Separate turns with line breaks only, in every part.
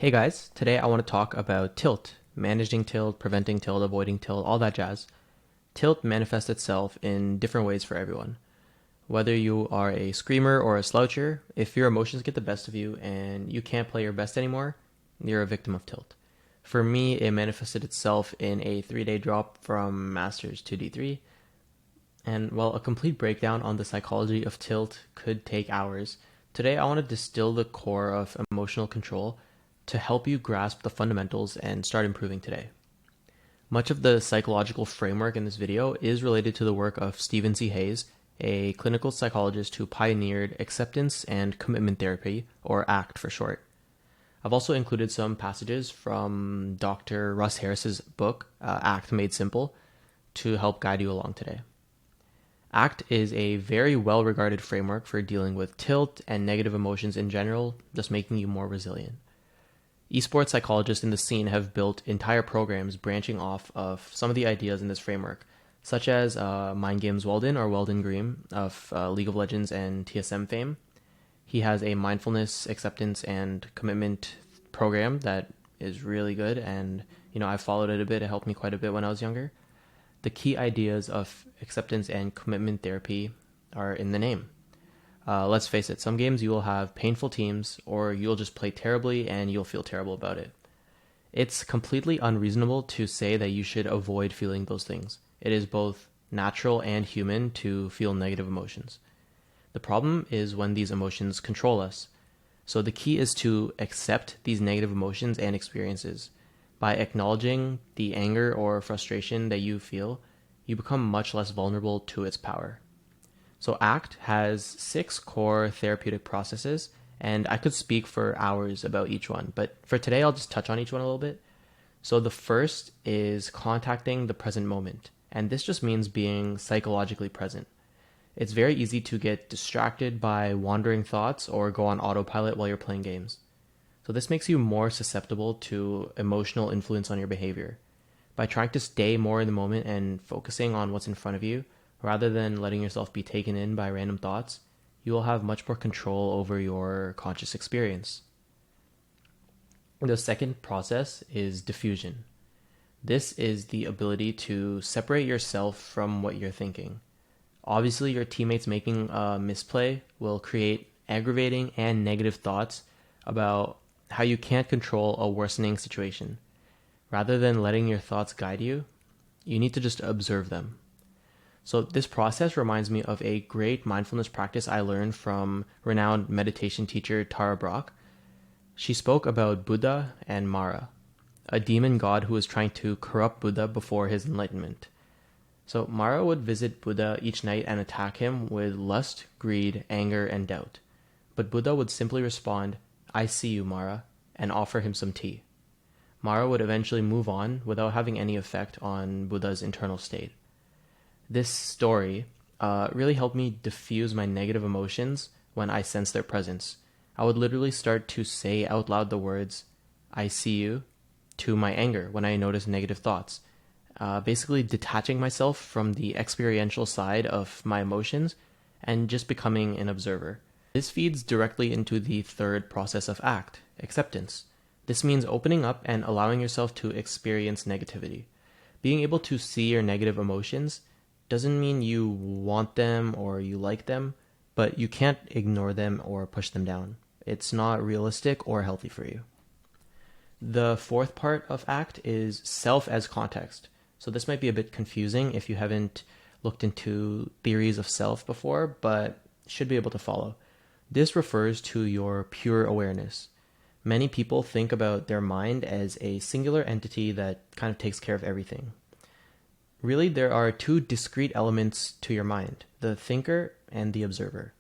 Hey guys, today I want to talk about tilt, managing tilt, preventing tilt, avoiding tilt, all that jazz. Tilt manifests itself in different ways for everyone. Whether you are a screamer or a sloucher, if your emotions get the best of you and you can't play your best anymore, you're a victim of tilt. For me, it manifested itself in a 3-day drop from Masters to D3. And while a complete breakdown on the psychology of tilt could take hours, today I want to distill the core of emotional control to help you grasp the fundamentals and start improving today. Much of the psychological framework in this video is related to the work of Stephen C. Hayes, a clinical psychologist who pioneered acceptance and commitment therapy, or ACT for short. I've also included some passages from Dr. Russ Harris's book, ACT Made Simple, to help guide you along today. ACT is a very well regarded framework for dealing with tilt and negative emotions in general, just making you more resilient. Esports psychologists in the scene have built entire programs branching off of some of the ideas in this framework, such as Mind Games Weldon or Weldon Green of League of Legends and TSM fame. He has a mindfulness, acceptance, and commitment program that is really good, and I followed it a bit. It helped me quite a bit when I was younger. The key ideas of acceptance and commitment therapy are in the name. Let's face it, some games you will have painful teams, or you'll just play terribly and you'll feel terrible about it. It's completely unreasonable to say that you should avoid feeling those things. It is both natural and human to feel negative emotions. The problem is when these emotions control us. So the key is to accept these negative emotions and experiences. By acknowledging the anger or frustration that you feel, you become much less vulnerable to its power. So ACT has 6 core therapeutic processes, and I could speak for hours about each one, but for today I'll just touch on each one a little bit. So the first is contacting the present moment, and this just means being psychologically present. It's very easy to get distracted by wandering thoughts or go on autopilot while you're playing games. So this makes you more susceptible to emotional influence on your behavior. By trying to stay more in the moment and focusing on what's in front of you, rather than letting yourself be taken in by random thoughts, you will have much more control over your conscious experience. The second process is diffusion. This is the ability to separate yourself from what you're thinking. Obviously, your teammates making a misplay will create aggravating and negative thoughts about how you can't control a worsening situation. Rather than letting your thoughts guide you, you need to just observe them. So this process reminds me of a great mindfulness practice I learned from renowned meditation teacher Tara Brach. She spoke about Buddha and Mara, a demon god who was trying to corrupt Buddha before his enlightenment. So Mara would visit Buddha each night and attack him with lust, greed, anger, and doubt. But Buddha would simply respond, "I see you, Mara," and offer him some tea. Mara would eventually move on without having any effect on Buddha's internal state. This story really helped me diffuse my negative emotions when I sensed their presence. I would literally start to say out loud the words, "I see you," to my anger when I noticed negative thoughts. Basically detaching myself from the experiential side of my emotions and just becoming an observer. This feeds directly into the third process of ACT, acceptance. This means opening up and allowing yourself to experience negativity. Being able to see your negative emotions doesn't mean you want them or you like them, but you can't ignore them or push them down. It's not realistic or healthy for you. The fourth part of ACT is self as context. So this might be a bit confusing if you haven't looked into theories of self before, but should be able to follow. This refers to your pure awareness. Many people think about their mind as a singular entity that kind of takes care of everything. Really, there are 2 discrete elements to your mind, the thinker and the observer.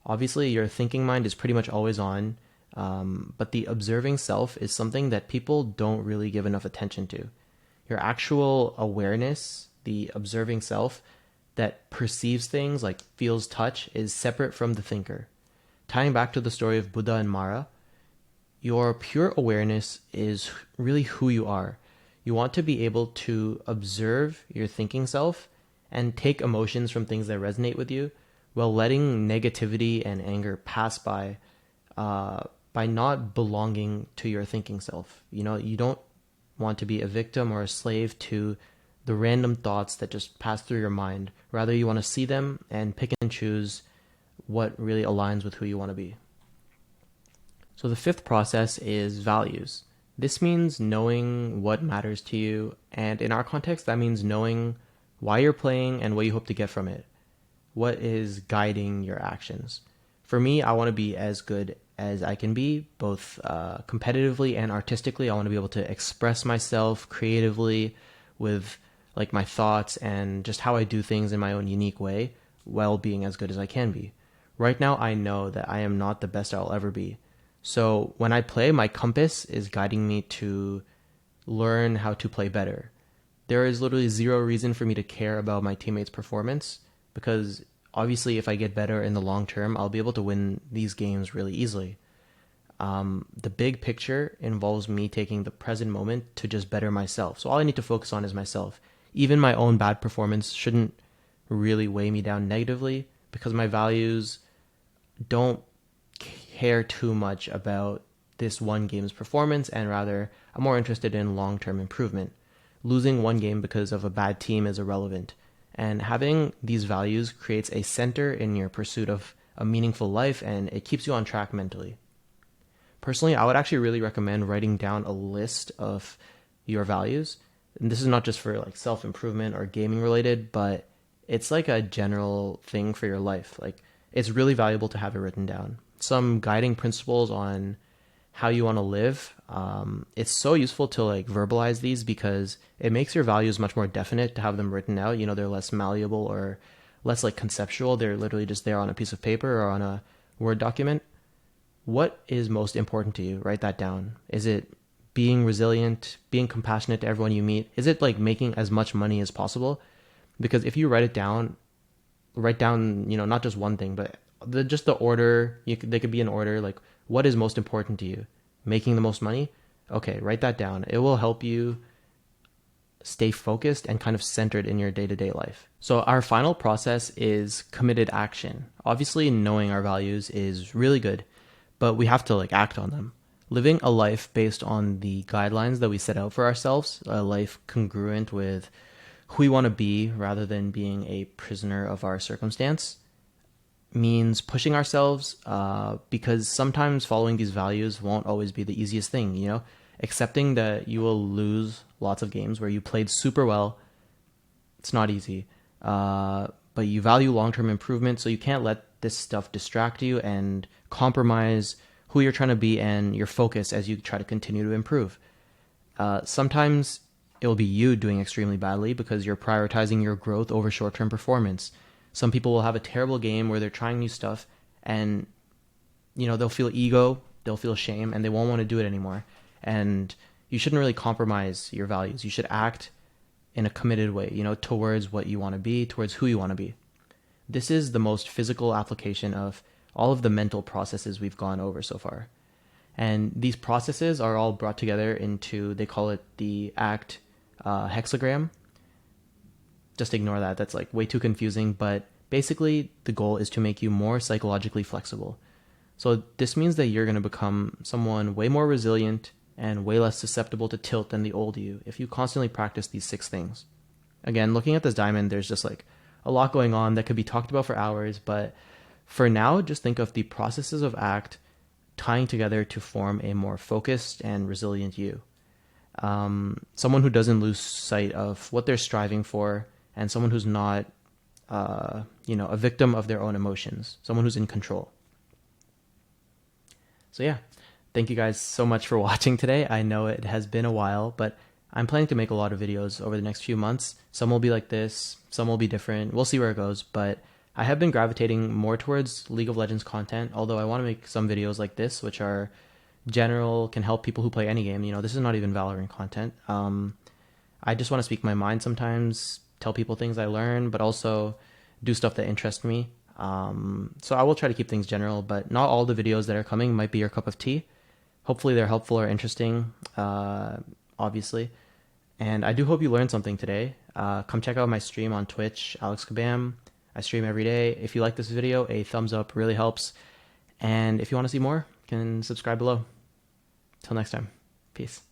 Obviously, your thinking mind is pretty much always on, but the observing self is something that people don't really give enough attention to. Your actual awareness, the observing self that perceives things like feels touch, is separate from the thinker. Tying back to the story of Buddha and Mara, your pure awareness is really who you are. You want to be able to observe your thinking self and take emotions from things that resonate with you while letting negativity and anger pass by by not belonging to your thinking self. You don't want to be a victim or a slave to the random thoughts that just pass through your mind. Rather, you want to see them and pick and choose what really aligns with who you want to be. So the fifth process is values. This means knowing what matters to you, and in our context, that means knowing why you're playing and what you hope to get from it. What is guiding your actions? For me, I want to be as good as I can be, both competitively and artistically. I want to be able to express myself creatively with like my thoughts and just how I do things in my own unique way, while being as good as I can be. Right now, I know that I am not the best I'll ever be. So when I play, my compass is guiding me to learn how to play better. There is literally zero reason for me to care about my teammates' performance, because obviously if I get better in the long term, I'll be able to win these games really easily. The big picture involves me taking the present moment to just better myself. So all I need to focus on is myself. Even my own bad performance shouldn't really weigh me down negatively, because my values don't care too much about this one game's performance, and rather I'm more interested in long-term improvement. Losing one game because of a bad team is irrelevant, and having these values creates a center in your pursuit of a meaningful life, and it keeps you on track mentally. Personally, I would actually really recommend writing down a list of your values. And this is not just for like self-improvement or gaming related, but it's like a general thing for your life. Like, it's really valuable to have it written down. Some guiding principles on how you want to live. It's so useful to like verbalize these, because it makes your values much more definite to have them written out. They're less malleable or less like conceptual. They're literally just there on a piece of paper or on a Word document. What is most important to you? Write that down. Is it being resilient, being compassionate to everyone you meet? Is it like making as much money as possible? Because if you write down, not just one thing, but just the order. They could be in order. Like, what is most important to you? Making the most money? Okay, write that down. It will help you stay focused and kind of centered in your day-to-day life. So our final process is committed action. Obviously, knowing our values is really good, but we have to like act on them. Living a life based on the guidelines that we set out for ourselves, a life congruent with who we want to be rather than being a prisoner of our circumstance, means pushing ourselves, because sometimes following these values won't always be the easiest thing. Accepting that you will lose lots of games where you played super well, it's not easy. But you value long-term improvement, so you can't let this stuff distract you and compromise who you're trying to be and your focus as you try to continue to improve. Sometimes it will be you doing extremely badly because you're prioritizing your growth over short-term performance. Some people will have a terrible game where they're trying new stuff, and they'll feel ego, they'll feel shame, and they won't want to do it anymore. And you shouldn't really compromise your values. You should act in a committed way, towards what you want to be, towards who you want to be. This is the most physical application of all of the mental processes we've gone over so far. And these processes are all brought together into, they call it the ACT hexagram. Just ignore that. That's like way too confusing. But basically, the goal is to make you more psychologically flexible. So this means that you're going to become someone way more resilient and way less susceptible to tilt than the old you if you constantly practice these 6 things. Again, looking at this diamond, there's just like a lot going on that could be talked about for hours. But for now, just think of the processes of ACT tying together to form a more focused and resilient you. Someone who doesn't lose sight of what they're striving for, and someone who's not, a victim of their own emotions, someone who's in control. So yeah, thank you guys so much for watching today. I know it has been a while, but I'm planning to make a lot of videos over the next few months. Some will be like this, some will be different. We'll see where it goes, but I have been gravitating more towards League of Legends content, although I want to make some videos like this, which are general, can help people who play any game. This is not even Valorant content. I just want to speak my mind sometimes, tell people things I learn, but also do stuff that interests me. So I will try to keep things general, but not all the videos that are coming might be your cup of tea. Hopefully they're helpful or interesting, obviously. And I do hope you learned something today. Come check out my stream on Twitch, Alex Kabam. I stream every day. If you like this video, a thumbs up really helps. And if you want to see more, can subscribe below. Till next time. Peace.